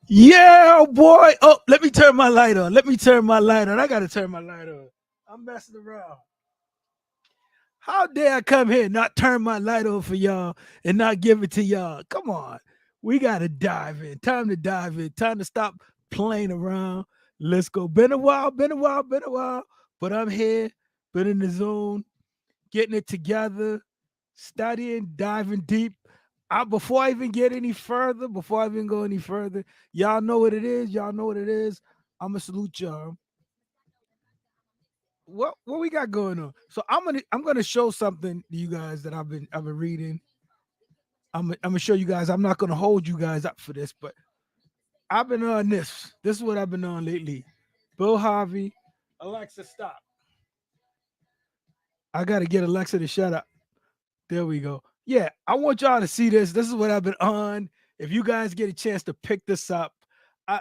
Yeah, boy. Oh, let me turn my light on. Let me turn my light on. I gotta turn my light on. I'm messing around. How dare I come here and not turn my light on for y'all and not give it to y'all? Come on. We gotta dive in. Time to dive in. Time to stop playing around. Let's go. Been a while, been a while, been a while. But I'm here, been in the zone, getting it together, studying, diving deep. Before I even get any further, before I even go any further, y'all know what it is. Y'all know what it is. I'm gonna salute y'all. What we got going on? So I'm gonna show something to you guys that I've been reading. I'm gonna show you guys. I'm not gonna hold you guys up for this, but I've been on this. This is what I've been on lately. Bill Harvey, Alexa, stop. I gotta get Alexa to shut up. There we go. Yeah, I want y'all to see this. This is what I've been on. If you guys get a chance to pick this up,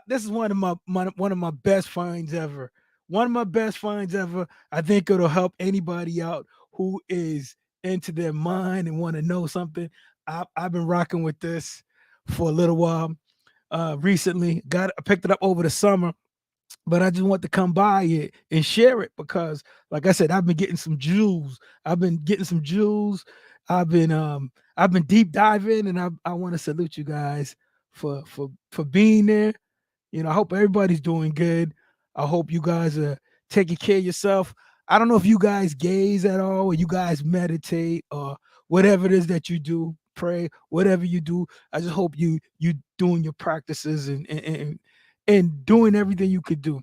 this is one of my best finds ever. One of my best finds ever. I think it'll help anybody out who is into their mind and want to know something. I've been rocking with this for a little while. Recently, I picked it up over the summer, but I just want to come by it and share it because, like I said, I've been getting some jewels. I've been getting some jewels. I've been deep diving, and I want to salute you guys for being there. I hope everybody's doing good. I hope you guys are taking care of yourself. I don't know if you guys gaze at all, or you guys meditate, or whatever it is that you do, pray, whatever you do. I just hope you doing your practices and doing everything you could do.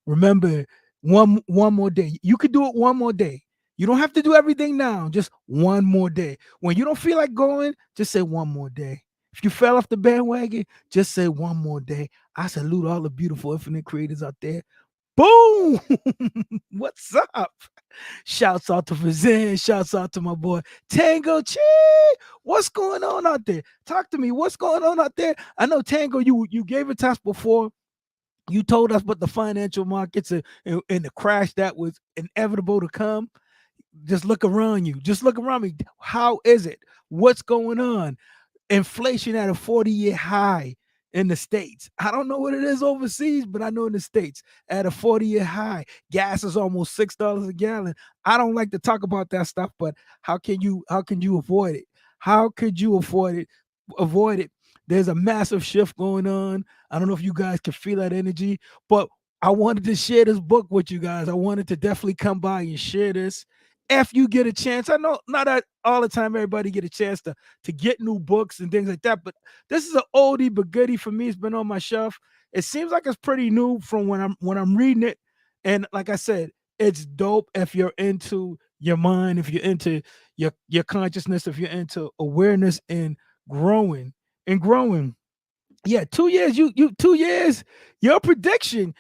Remember, one more day. You could do it one more day. You don't have to do everything now. Just one more day. When you don't feel like going, just say one more day. If you fell off the bandwagon, just say one more day. I salute all the beautiful infinite creators out there. Boom! What's up? Shouts out to Fazan. Shouts out to my boy Tango Chi. What's going on out there? Talk to me. What's going on out there? I know Tango, you gave it to us before. You told us about the financial markets and the crash that was inevitable to come. Just look around you. Just look around me. How is it? What's going on? Inflation at a 40-year high in the States. I don't know what it is overseas, but I know in the States at a 40-year high. Gas is almost $6 a gallon. I don't like to talk about that stuff, but how can you avoid it? How could you avoid it? There's a massive shift going on. I don't know if you guys can feel that energy, but I wanted to share this book with you guys. I wanted to definitely come by and share this. If you get a chance, I know not that all the time everybody get a chance to get new books and things like that, but this is an oldie but goodie for me. It's been on my shelf. It seems like it's pretty new from when I'm reading it, and like I said, it's dope if you're into your mind, if you're into your consciousness, if you're into awareness and growing growing. Yeah, 2 years. You 2 years. Your prediction,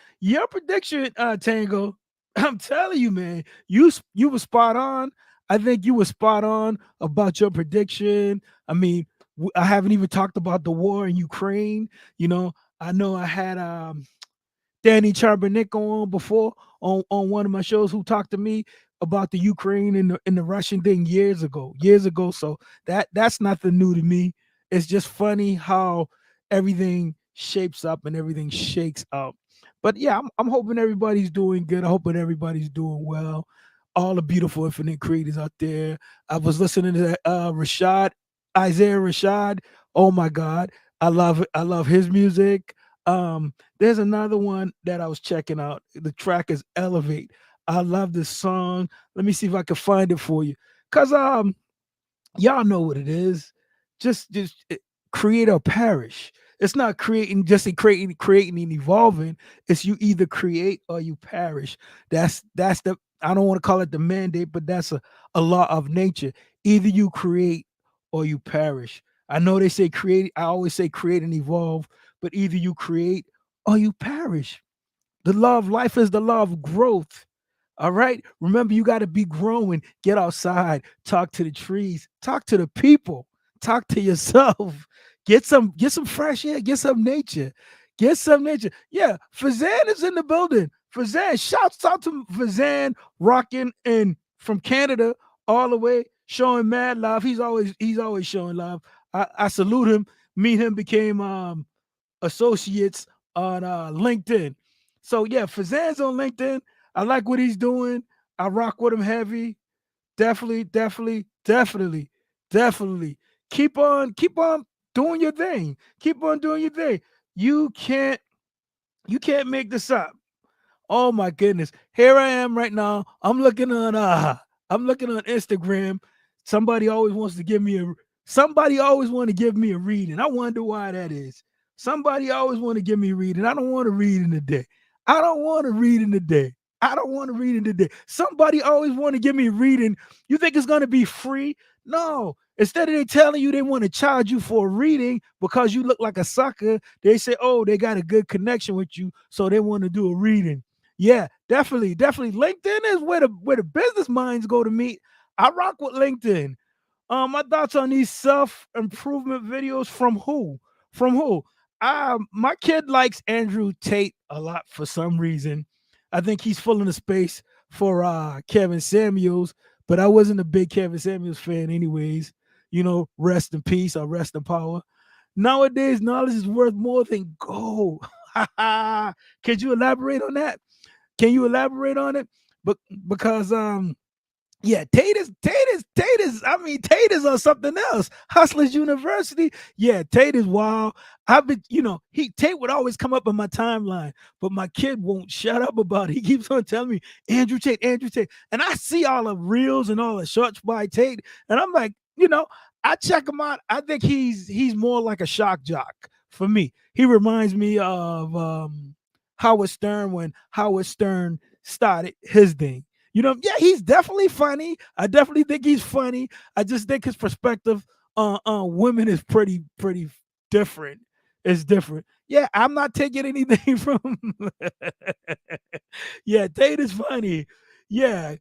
Tango. I'm telling you, man. You were spot on. I think you were spot on about your prediction. I mean, I haven't even talked about the war in Ukraine. You I know I had Danny Charbonnik on before on one of my shows who talked to me about the Ukraine and the Russian thing years ago. Years ago. So that's nothing new to me. It's just funny how everything shapes up and everything shakes up. But yeah, I'm hoping everybody's doing good. I'm hoping everybody's doing well. All the beautiful infinite creators out there. I was listening to Isaiah Rashad. Oh my God. I love it. I love his music. There's another one that I was checking out. The track is Elevate. I love this song. Let me see if I can find it for you. Cause y'all know what it is. Just create or perish. It's not creating just in creating and evolving. It's you either create or you perish. That's the I don't want to call it the mandate, but that's a law of nature. Either you create or you perish. I know they say create. I always say create and evolve, but either you create or you perish. The law of life is the law of growth. All right. Remember, you got to be growing. Get outside. Talk to the trees. Talk to the people. Talk to yourself. Get some fresh air. Get some nature. Get some nature. Yeah, Fazan is in the building. Fazan, shouts out to Fazan, rocking and from Canada all the way, showing mad love. He's always showing love. I salute him. Me and him became associates on LinkedIn. So yeah, Fazan's on LinkedIn. I like what he's doing. I rock with him heavy. Definitely, definitely, definitely, definitely. Keep on doing your thing. Keep on doing your thing. You can't, you can't make this up. Oh my goodness. Here I am right now. I'm looking on Instagram. Somebody always wants to give me a somebody always want to give me a reading. I wonder why that is. Somebody always want to give me a reading. I don't want to read in the day. I don't want to read in the day. I don't want to read in the day. Somebody always want to give me a reading. You think it's going to be free? No. Instead of they telling you they want to charge you for a reading because you look like a sucker, they say, oh, they got a good connection with you, so they want to do a reading. Yeah, definitely, definitely. LinkedIn is where the business minds go to meet. I rock with LinkedIn. My thoughts on these self improvement videos from who? From who? My kid likes Andrew Tate a lot for some reason. I think he's filling the space for Kevin Samuels, but I wasn't a big Kevin Samuels fan, anyways. You know, rest in peace or rest in power. Nowadays, knowledge is worth more than gold. Could you elaborate on that? Can you elaborate on it? But because yeah, Tate is on something else. Hustlers University. Yeah, Tate is wild. I've been, Tate would always come up on my timeline, but my kid won't shut up about it. He keeps on telling me Andrew Tate, Andrew Tate. And I see all the reels and all the shorts by Tate, and I'm like, I check him out. I think he's more like a shock jock for me. He reminds me of Howard Stern when Howard Stern started his thing. Yeah, he's definitely funny. I definitely think he's funny. I just think his perspective on women is pretty different. It's different. Yeah, I'm not taking anything from. Yeah, Tate is funny. Yeah,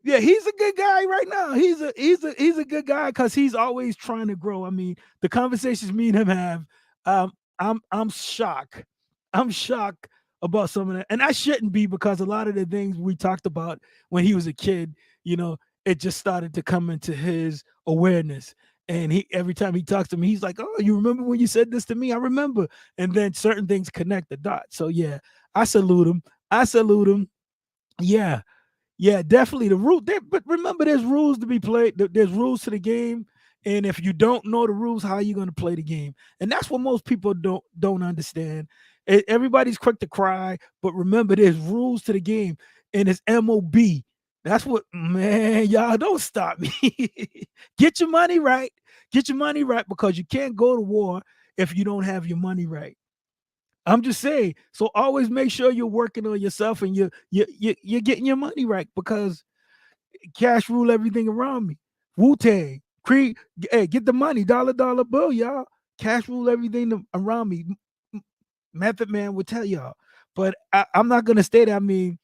yeah, he's a good guy right now. He's a good guy because he's always trying to grow. I mean, the conversations me and him have, I'm shocked. I'm shocked about some of that, and I shouldn't be because a lot of the things we talked about when he was a kid, it just started to come into his awareness. And he every time he talks to me, he's like, "Oh, you remember when you said this to me? I remember." And then certain things connect the dots. So yeah, I salute him. I salute him. Yeah, yeah, definitely the rule. But remember, there's rules to be played. There's rules to the game, and if you don't know the rules, how are you going to play the game? And that's what most people don't understand. Everybody's quick to cry, but remember, there's rules to the game, and it's MOB. That's what, man. Y'all don't stop me. Get your money right. Get your money right because you can't go to war if you don't have your money right. I'm just saying. So always make sure you're working on yourself and you're getting your money right because cash rule everything around me. Wu Tang, Creed, hey, get the money, dollar bill, y'all. Cash rule everything around me. Method Man will tell y'all, but I'm not gonna stay there. I mean,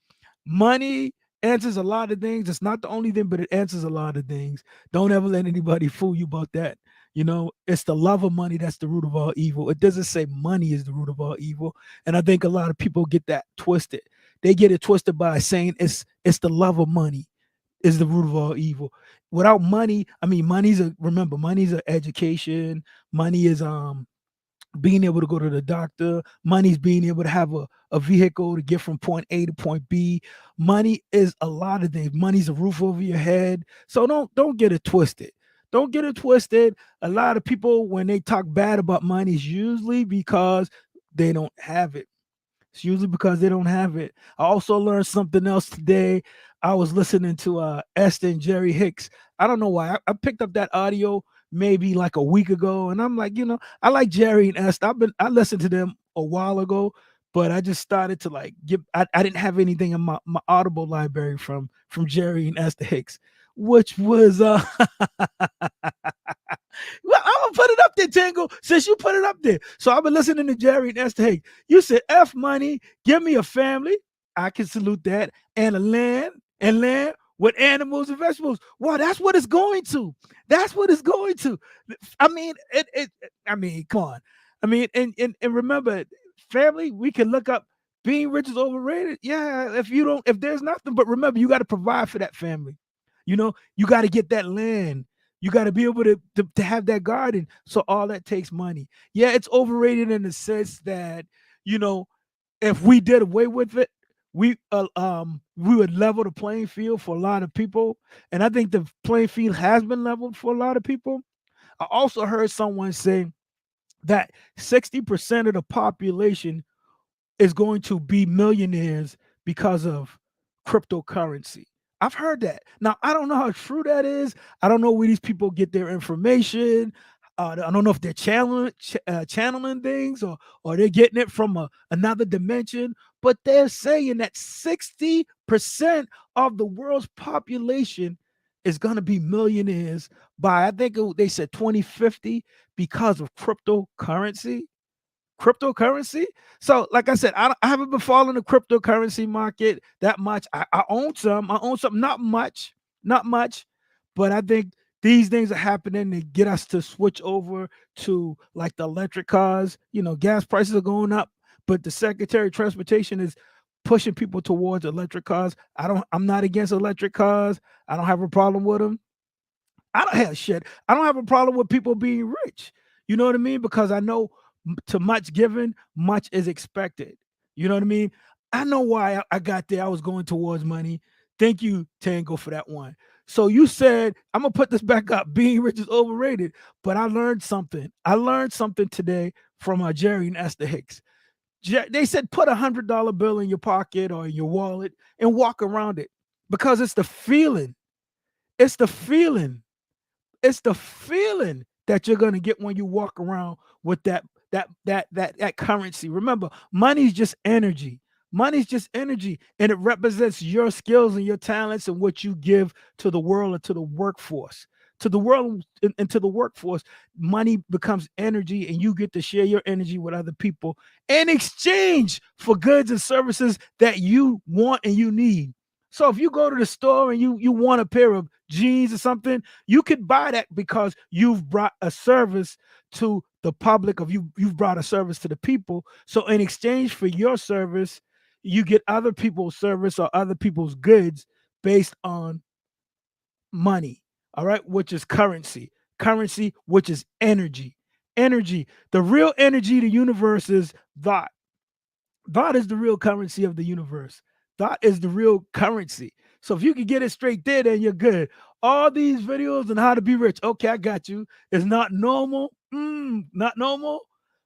money answers a lot of things. It's not the only thing, but it answers a lot of things. Don't ever let anybody fool you about that. It's the love of money that's the root of all evil. It doesn't say money is the root of all evil. And I think a lot of people get that twisted. They get it twisted by saying it's the love of money is the root of all evil. Without money, I mean, money's a education. Money is being able to go to the doctor. Money's being able to have a vehicle to get from point A to point B. Money is a lot of things. Money's a roof over your head. So don't get it twisted. Don't get it twisted. A lot of people, when they talk bad about money, is usually because they don't have it. It's usually because they don't have it. I also learned something else today. I was listening to Esther and Jerry Hicks. I don't know why. I picked up that audio maybe like a week ago, and I'm like, I like Jerry and Esther. I listened to them a while ago, but I just started to like give. I didn't have anything in my Audible library from Jerry and Esther Hicks, which was well, I'm gonna put it up there, Tango, since you put it up there. So I've been listening to Jerry and Esther. Hey, you said F money, give me a family. I can salute that. And a land with animals and vegetables. Wow, that's what it's going to. That's what it's going to. I mean, I mean, come on. I mean, and remember, family, we can look up being rich is overrated. Yeah, if there's nothing, but remember, you got to provide for that family. You got to get that land. You got to be able to have that garden. So all that takes money. Yeah, it's overrated in the sense that, you know, if we did away with it, we would level the playing field for a lot of people. And I think the playing field has been leveled for a lot of people. I also heard someone say that 60% of the population is going to be millionaires because of cryptocurrency. I've heard that. Now, I don't know how true that is. I don't know where these people get their information. I don't know if they're channeling things, or they're getting it from another dimension. But they're saying that 60% of the world's population is going to be millionaires by, I think they said 2050, because of cryptocurrency. So, like I said, I haven't been following the cryptocurrency market that much. I own some. I own some, not much, but I think these things are happening to get us to switch over to like the electric cars. Gas prices are going up, but the Secretary of Transportation is pushing people towards electric cars. I'm not against electric cars. I don't have a problem with them. I don't have shit. I don't have a problem with people being rich. You know what I mean? Because I know to much given, much is expected. You know what I mean? I know why I got there. I was going towards money. Thank you, Tango, for that one. So you said, I'm gonna put this back up. Being rich is overrated, but I learned something. I learned something today from Jerry and Esther Hicks. They said put $100 bill in your pocket or in your wallet and walk around it, because it's the feeling. It's the feeling it's the feeling that you're gonna get when you walk around with that currency. Remember, money's just energy. Money's just energy, and it represents your skills and your talents and what you give to the world or to the workforce. To the world and to the workforce, money becomes energy, and you get to share your energy with other people in exchange for goods and services that you want and you need. So if you go to the store and you want a pair of jeans or something, you could buy that because you've brought a service to the public, of you've brought a service to the people. So in exchange for your service, you get other people's service or other people's goods based on money. All right, which is currency. Currency, which is energy. Energy. The real energy of the universe is thought. Thought is the real currency of the universe. Thought is the real currency. So if you can get it straight there, then you're good. All these videos on how to be rich, okay, I got you. It's not normal. Not normal.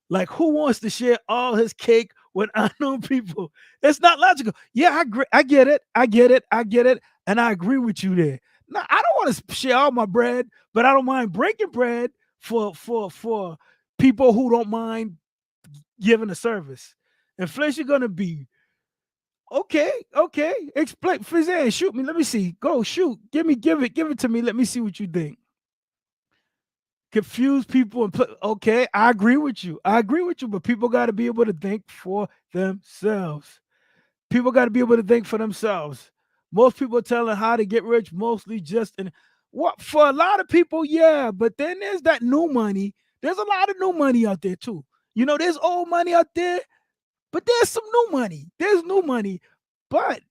Like, who wants to share all his cake with unknown people? It's not logical. Yeah, I agree. I get it. I get it. I get it. And I agree with you there. Now, I don't want to share all my bread, but I don't mind breaking bread for people who don't mind giving a service. Inflation gonna be okay. Okay, explain. Fizan, shoot me. Let me see. Go shoot. Give it to me. Let me see what you think. Confuse people and put. Okay, I agree with you. I agree with you. But people got to be able to think for themselves. People got to be able to think for themselves. Most people telling how to get rich mostly just in what for a lot of people, yeah. But then there's that new money. There's a lot of new money out there too. There's old money out there, but there's some new money. There's new money, but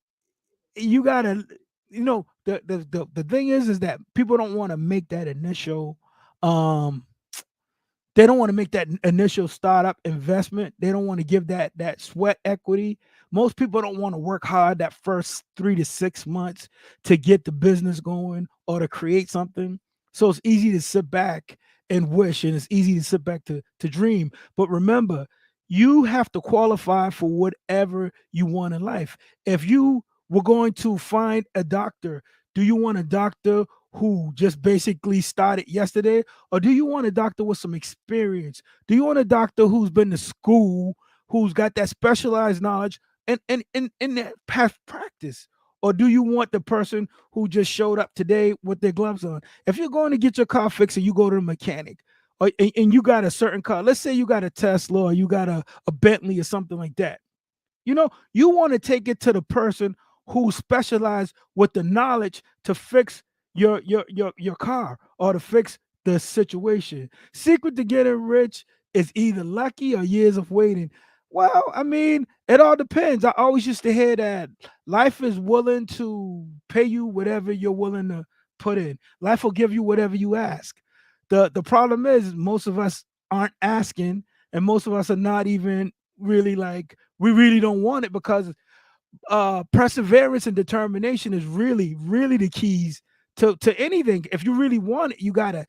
you gotta, the thing is that people don't want to make that initial, um, they don't want to make that initial startup investment. They don't want to give that sweat equity. Most people don't want to work hard that first 3 to 6 months to get the business going or to create something. So it's easy to sit back and wish, and it's easy to sit back to dream. But remember, you have to qualify for whatever you want in life. If you were going to find a doctor, do you want a doctor who just basically started yesterday, or do you want a doctor with some experience? Do you want a doctor who's been to school, who's got that specialized knowledge and that past practice? Or do you want the person who just showed up today with their gloves on? If you're going to get your car fixed and you go to the mechanic, and you got a certain car, let's say you got a Tesla or you got a Bentley or something like that. You want to take it to the person who specialized with the knowledge to fix your car or to fix the situation. Secret to getting rich is either lucky or years of waiting. Well, I mean, it all depends. I always used to hear that life is willing to pay you whatever you're willing to put in. Life will give you whatever you ask. The problem is most of us aren't asking, and most of us are not even really like we really don't want it, because perseverance and determination is really the keys to anything. If you really want it, you gotta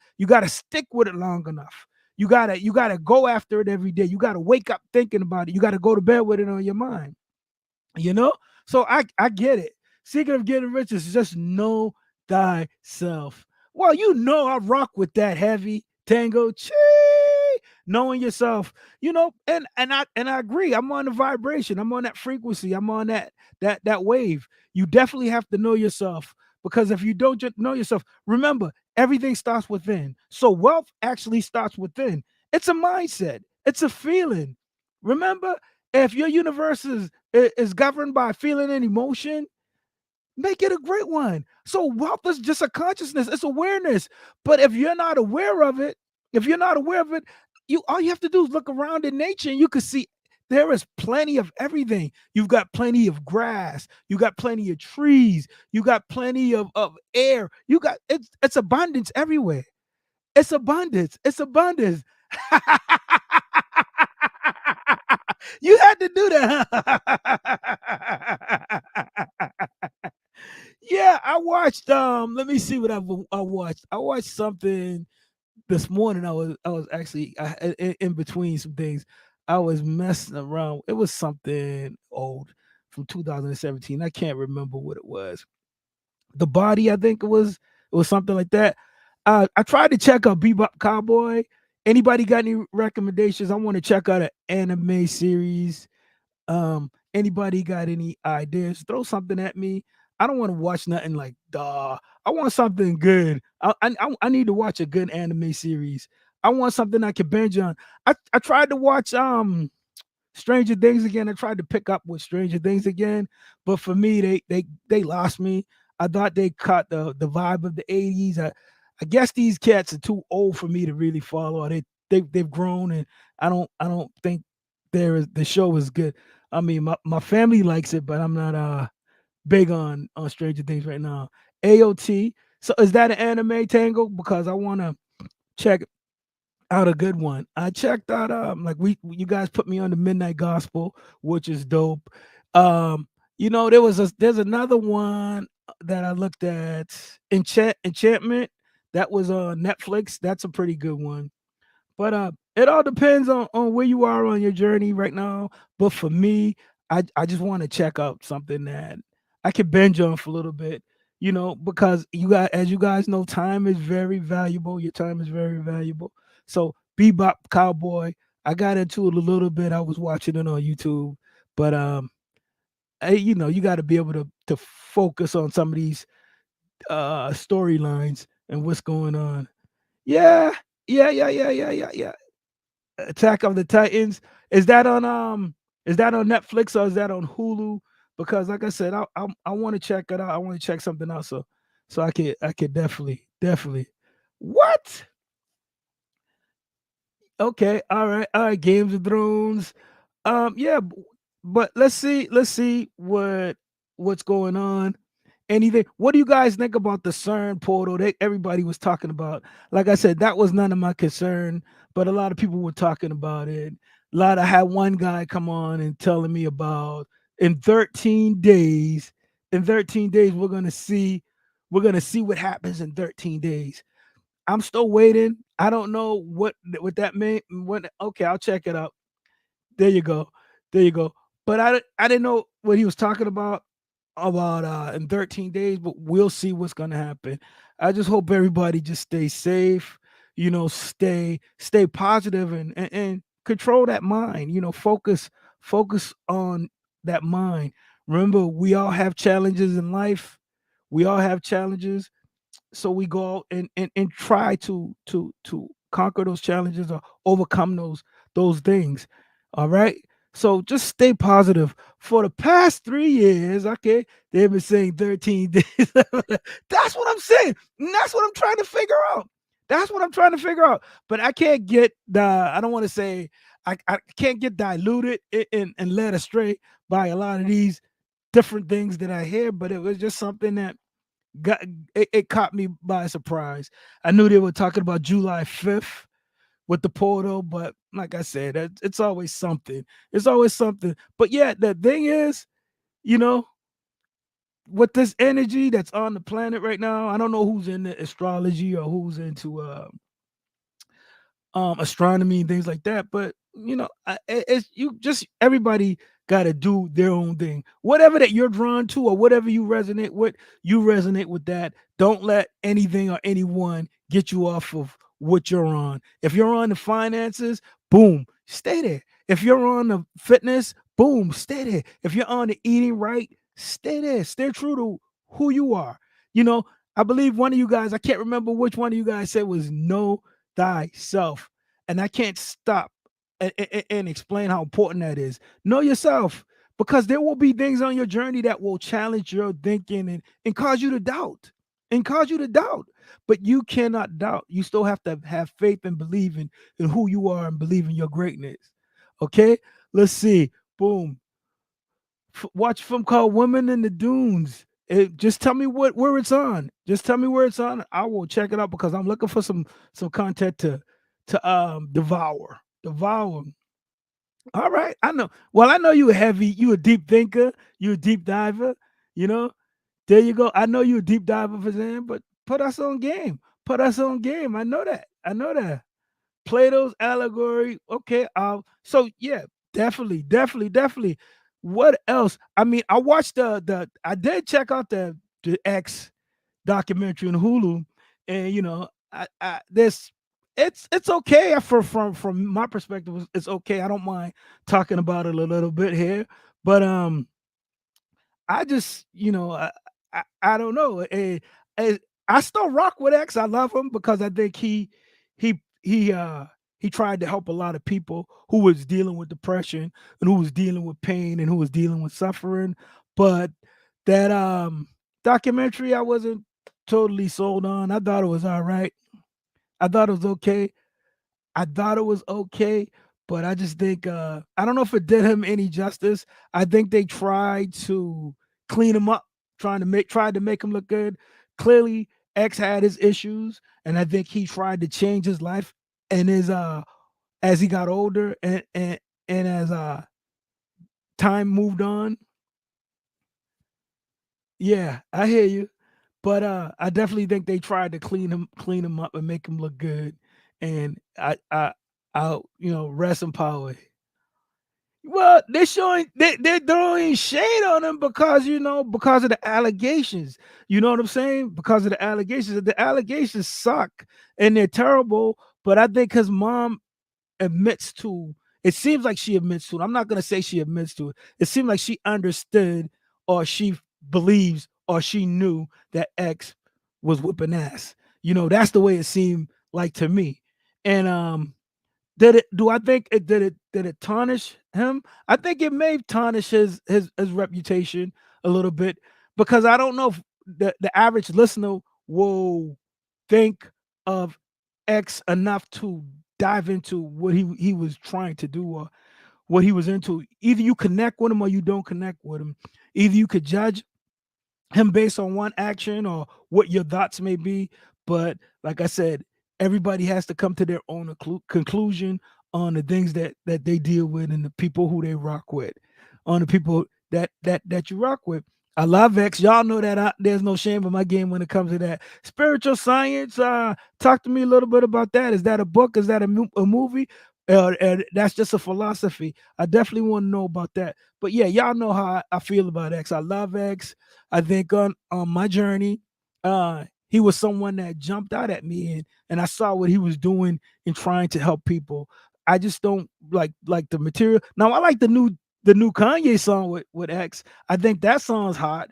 stick with it long enough. You gotta go after it every day. You gotta wake up thinking about it. You gotta go to bed with it on your mind. You know? So I get it. Secret of getting rich is just know thyself. Well, I rock with that heavy tango. Chee! Knowing yourself, and I agree. I'm on the vibration. I'm on that frequency. I'm on that wave. You definitely have to know yourself, because if you don't just know yourself, remember, everything starts within. So wealth actually starts within. It's a mindset. It's a feeling. Remember, if your universe is governed by feeling and emotion, make it a great one. So wealth is just a consciousness, it's awareness. But if you're not aware of it, you all you have to do is look around in nature and you can see there is plenty of everything. You've got plenty of grass, you got plenty of trees, you got plenty of air. It's abundance everywhere. It's abundance. It's abundance. You had to do that. Yeah, I watched. Let me see what I watched. I watched something this morning. I was actually in between some things. I was messing around. It was something old from 2017. I can't remember what it was. The Body, I think it was. It was something like that. I tried to check out Bebop Cowboy. Anybody got any recommendations? I want to check out an anime series. Anybody got any ideas? Throw something at me. I don't want to watch nothing like duh. I want something good. I need to watch a good anime series. I want something I can binge on. I tried to watch Stranger Things again. I tried to pick up with Stranger Things again, but for me, they lost me. I thought they caught the vibe of the 80s. I guess these cats are too old for me to really follow. They've grown, and I don't think the show is good. I mean, my family likes it, but I'm not big on Stranger Things right now. AOT. So is that an anime, Tango? Because I want to check out a good one. I checked out like you guys put me on the Midnight Gospel, which is dope. Um, there's another one that I looked at, Enchantment, that was on Netflix. That's a pretty good one. But it all depends on where you are on your journey right now. But for me, I just want to check out something that I can binge on for a little bit, because as you guys know, time is very valuable. Your time is very valuable. So Bebop Cowboy, I got into it a little bit. I was watching it on YouTube, but you got to be able to focus on some of these storylines and what's going on. Yeah, yeah. Attack of the Titans. Is that on Netflix, or is that on Hulu? Because like I said, I want to check it out. I want to check something out, so I could definitely. What? Okay, all right. Games of Thrones. Yeah, but let's see what's going on. Anything? What do you guys think about the CERN portal that everybody was talking about? Like I said, that was none of my concern, but a lot of people were talking about it. I had one guy come on and telling me about in 13 days. In 13 days, we're gonna see what happens in 13 days. I'm still waiting. I don't know what that mean. Okay, I'll check it out. There you go. There you go. But I didn't know what he was talking about in 13 days, but we'll see what's gonna happen. I just hope everybody just stay safe, stay positive, and control that mind, focus on that mind. Remember, we all have challenges in life. We all have challenges, so we go out and try to conquer those challenges or overcome those things. All right. So just stay positive. For the past 3 years, okay, they've been saying 13 days. That's what I'm saying. And that's what I'm trying to figure out. That's what I'm trying to figure out. But I can't get I don't want to say I can't get diluted and led astray by a lot of these different things that I hear, but it was just something that got it caught me by surprise. I knew they were talking about July 5th with the portal, but like I said, it's always something. It's always something. But yeah, the thing is, you know, with this energy that's on the planet right now, I don't know who's into astrology or who's into astronomy and things like that. But it's you just everybody got to do their own thing. Whatever that you're drawn to or whatever you resonate with that. Don't let anything or anyone get you off of what you're on. If you're on the finances, boom, stay there. If you're on the fitness, boom, stay there. If you're on the eating right, stay there. Stay true to who you are. You know, I believe one of you guys, I can't remember which one of you guys said was know thyself. And I can't stop and explain how important that is. Know yourself because there will be things on your journey that will challenge your thinking and cause you to doubt and cause you to doubt. But you cannot doubt. You still have to have faith and believe in who you are and believe in your greatness. Okay, let's see. Boom. Watch a film called Women in the Dunes. Just tell me where it's on. Just tell me where it's on. I will check it out because I'm looking for some content to devour. Devour. All right. I know. Well, I know you heavy. You a deep thinker. You a deep diver. You know. There you go. I know you a deep diver for Zan, but put us on game. Put us on game. I know that. I know that. Plato's allegory. Okay. So yeah, definitely. What else? I mean, I watched I did check out the X documentary on Hulu, and I this it's okay from my perspective. It's okay. I don't mind talking about it a little bit here, but I just I don't know. Eh, I still rock with X. I love him because I think he he uh he tried to help a lot of people who was dealing with depression and who was dealing with pain and who was dealing with suffering. But that documentary I wasn't totally sold on. I thought it was all right. I thought it was okay. I thought it was okay, but I just think I don't know if it did him any justice. I think they tried to clean him up, tried to make him look good. Clearly, X had his issues, and I think he tried to change his life and his as he got older and as time moved on. Yeah, I hear you. But I definitely think they tried to clean him up and make him look good. And I rest in power. Well, they're throwing shade on him because because of the allegations. You know what I'm saying? Because of the allegations. The allegations suck and they're terrible. But I think his mom admits to it seems like she admits to it. I'm not gonna say she admits to it. It seemed like she understood or she believes or she knew that X was whipping ass. That's the way it seemed like to me. And did it do I think it did it tarnish him? I think it may tarnish his reputation a little bit because I don't know if the average listener will think of X enough to dive into what he was trying to do or what he was into. Either you connect with him or you don't connect with him. Either you could judge him based on one action or what your thoughts may be. But like I said, everybody has to come to their own conclusion on the things that they deal with and the people who they rock with, on the people that you rock with. I love X. Y'all know that there's no shame in my game when it comes to that. Spiritual science. Talk to me a little bit about that. Is that a book? Is that a movie? That's just a philosophy. I definitely want to know about that. But yeah, y'all know how I feel about X. I love X. I think on my journey, he was someone that jumped out at me and I saw what he was doing in trying to help people. I just don't like the material. Now I like the new Kanye song with X. I think that song's hot.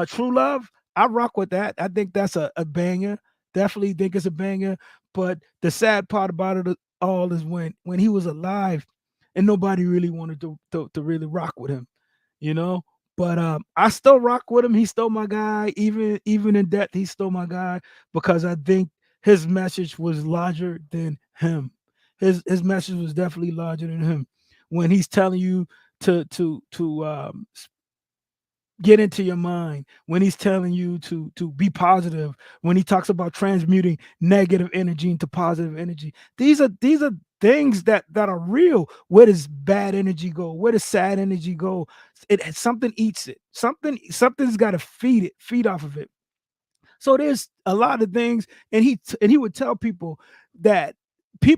True Love, I rock with that. I think that's a banger. Definitely think it's a banger. But the sad part about it all is when he was alive and nobody really wanted to really rock with him, you know. But I still rock with him. He's still my guy, even in death. He's still my guy because I think his message was larger than him. His message was definitely larger than him. When he's telling you to get into your mind, when he's telling you to be positive, when he talks about transmuting negative energy into positive energy. These are things that are real. Where does bad energy go? Where does sad energy go? Something eats it. Something's got to feed off of it. So there's a lot of things, and he would tell people that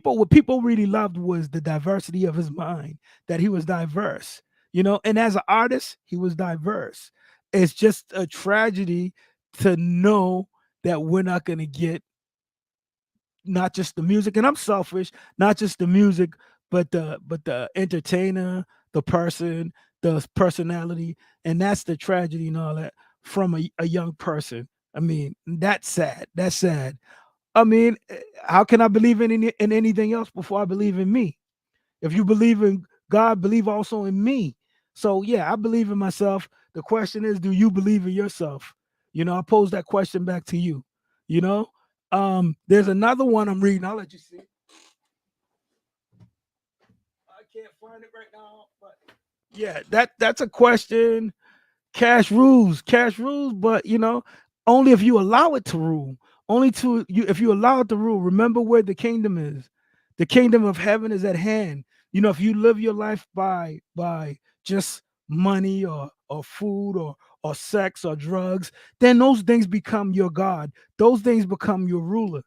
what people really loved was the diversity of his mind, that he was diverse, and as an artist, he was diverse. It's just a tragedy to know that we're not going to get not just the music, and I'm selfish, not just the music, but the entertainer, the person, the personality, and that's the tragedy and all that from a young person. I mean, that's sad. That's sad. I mean, how can I believe in anything else before I believe in me? If you believe in God, believe also in me. So yeah, I believe in myself. The question is, do you believe in yourself? I pose that question back to you. You know, there's another one I'm reading. I'll let you see. I can't find it right now, but yeah, that's a question. Cash rules, but only if you allow it to rule. Only to you if you allow it to rule. Remember where the kingdom is. The kingdom of heaven is at hand. If you live your life by just money or food or sex or drugs, then those things become your God. Those things become your ruler.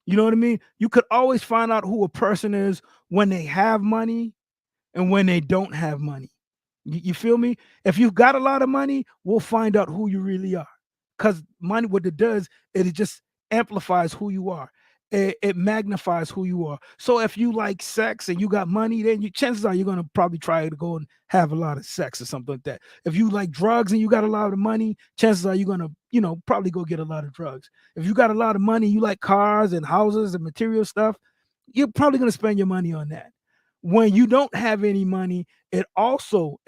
You know what I mean? You could always find out who a person is when they have money and when they don't have money. You feel me? If you've got a lot of money, we'll find out who you really are. Because money, what it does, it just amplifies who you are. It magnifies who you are. So if you like sex and you got money, then chances are you're gonna probably try to go and have a lot of sex or something like that. If you like drugs and you got a lot of money, chances are you're gonna, probably go get a lot of drugs. If you got a lot of money, you like cars and houses and material stuff, you're probably gonna spend your money on that. When you don't have any money, it also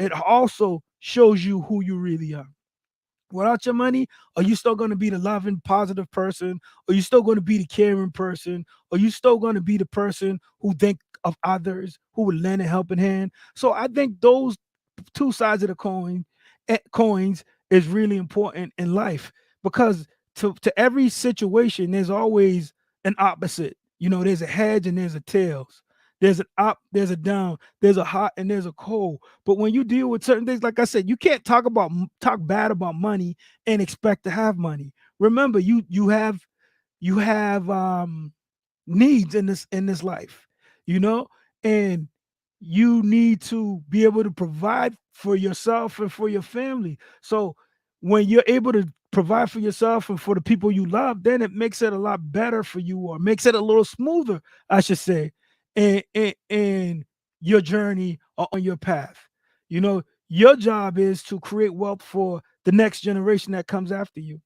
shows you who you really are. Without your money, are you still going to be the loving, positive person? Are you still going to be the caring person? Are you still going to be the person who think of others, who would lend a helping hand? So I think those two sides of the coins is really important in life, because to every situation there's always an opposite. There's a hedge and there's a tails. There's an up, there's a down, there's a hot and there's a cold. But when you deal with certain things, like I said, you can't talk bad about money and expect to have money. Remember, you have needs in this life, you know, and you need to be able to provide for yourself and for your family. So when you're able to provide for yourself and for the people you love, then it makes it a lot better for you, or makes it a little smoother, I should say, in your journey or on your path. Your job is to create wealth for the next generation that comes after you.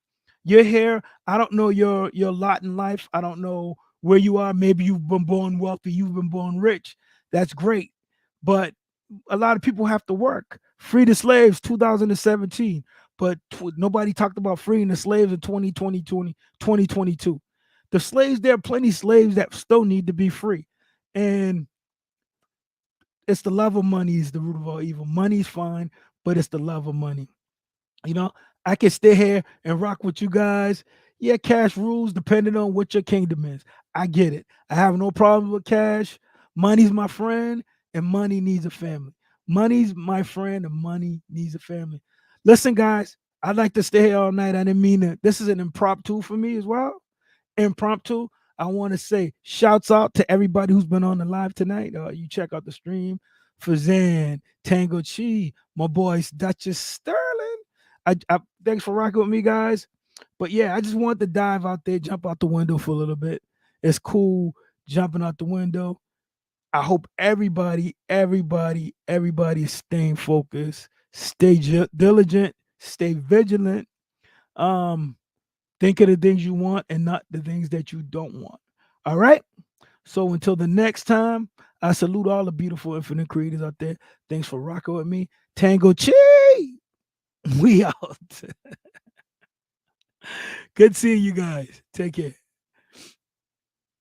You're here. I don't know your lot in life. I don't know where you are. Maybe you've been born wealthy, you've been born rich. That's great. But a lot of people have to work. Free the slaves, 2017. But nobody talked about freeing the slaves in 2022. The slaves, there are plenty of slaves that still need to be free. And it's the love of money is the root of all evil. Money's fine, but it's the love of money. You know, I can stay here and rock with you guys. Yeah, cash rules depending on what your kingdom is. I get it. I have no problem with cash. Money's my friend, and money needs a family. Money's my friend, and money needs a family. Listen, guys, I'd like to stay here all night. I didn't mean it. This is an impromptu for me as well. Impromptu. I want to say shouts out to everybody who's been on the live tonight. You check out the stream for Zan, Tango Chi, my boys, Duchess Sterling. I thanks for rocking with me, guys. But yeah, I just want to dive out there, jump out the window for a little bit. It's cool jumping out the window. I hope everybody is staying focused, stay diligent, stay vigilant. Um, think of the things you want and not the things that you don't want. All right. So until the next time, I salute all the beautiful infinite creators out there. Thanks for rocking with me. Tango Chi. We out. Good seeing you guys. Take care.